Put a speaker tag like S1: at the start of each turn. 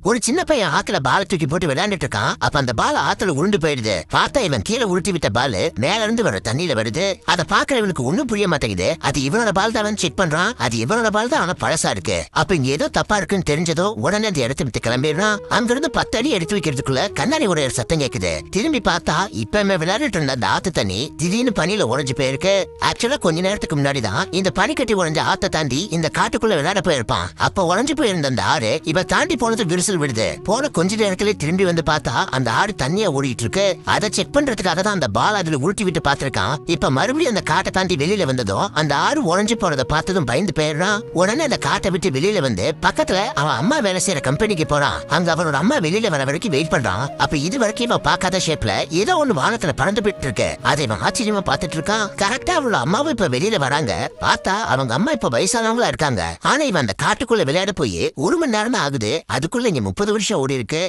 S1: ஒரு சின்ன பையன் ஆத்துல பால தூக்கி போட்டு விளையாண்டுட்டு இருக்கான். அப்ப அந்த பால் ஆத்துல உருண்டு போயிடுது. பார்த்தா இவன் கீழே உருட்டி விட்ட பால் மேல இருந்து வர தண்ணியில வருது. அதை பாக்குறவனுக்கு ஒண்ணும் புரிய மாட்டேங்குது. அது இவனோட பால் தான் செக் பண்றான். அது இவனோட பால் தான், ஆனா பழசா இருக்கு. அப்ப இங்க ஏதோ தப்பா இருக்குன்னு தெரிஞ்சதோ உடனே அந்த இடத்த விட்டு கிளம்பிடுறான். அங்கிருந்து 10 அடி எடுத்து வைக்கிறதுக்குள்ள கண்ணாடி ஒரு சத்தம் கேக்குது. திரும்பி பார்த்தா இப்ப விளையாடிட்டு இருந்த அந்த ஆத்து தண்ணி திடீர்னு பனியில உறைஞ்சு போயிருக்கு. ஆக்சுவலா கொஞ்ச நேரத்துக்கு முன்னாடிதான் இந்த பனிக்கட்டி உறைஞ்ச ஆத்த தாண்டி இந்த காட்டுக்குள்ள விளையாட போயிருப்பான். அப்ப உறைஞ்சு போயிருந்த அந்த ஆறு இவ தாண்டி போனது விரிசல் விடுது. போன கொஞ்ச நேரத்திலே திரும்பி வந்து பார்த்தா அந்த ஆறு தண்ணியா ஓடிட்டு இருக்கு. அதை செக் பண்றதுக்காக தான் அந்த பால் அதுல உருட்டி விட்டு பாத்திருக்கான். இப்ப மறுபடியும் அந்த காட்டை தாண்டி வெளியில வந்ததும் அந்த ஆறு உறைஞ்சு போறதை பார்த்ததும் பயந்து போயிடுறான். உடனே அந்த காட்டை விட்டு வெளியில வந்து பக்கத்துல அவன் அம்மா வேலை செய்யற கம்பெனிக்கு போறான். அங்க அவனோட அம்மா வெளியில வர வரைக்கும் வெயிட் பண்றான். அப்ப இது வரைக்கும் இவன் பார்க்காத ஷேப்ல ஏதோ ஒண்ணு வானத்துல பறந்து போயிட்டு இருக்கு. அதை இவன் ஆச்சரியமா பாத்துட்டு இருக்கான். கரெக்டா அவளோட அம்மாவும் இப்ப வெளியில வராங்க. பார்த்தா அவங்க அம்மா இப்ப வயசானவங்களா இருக்காங்க. ஆனா இவன் அந்த காட்டுக்குள்ள விளையாட போய் 1 மணி நேரம் ஆகுது. அதுக்குள்ள இங்க 30 வருஷம் ஓடி இருக்கு.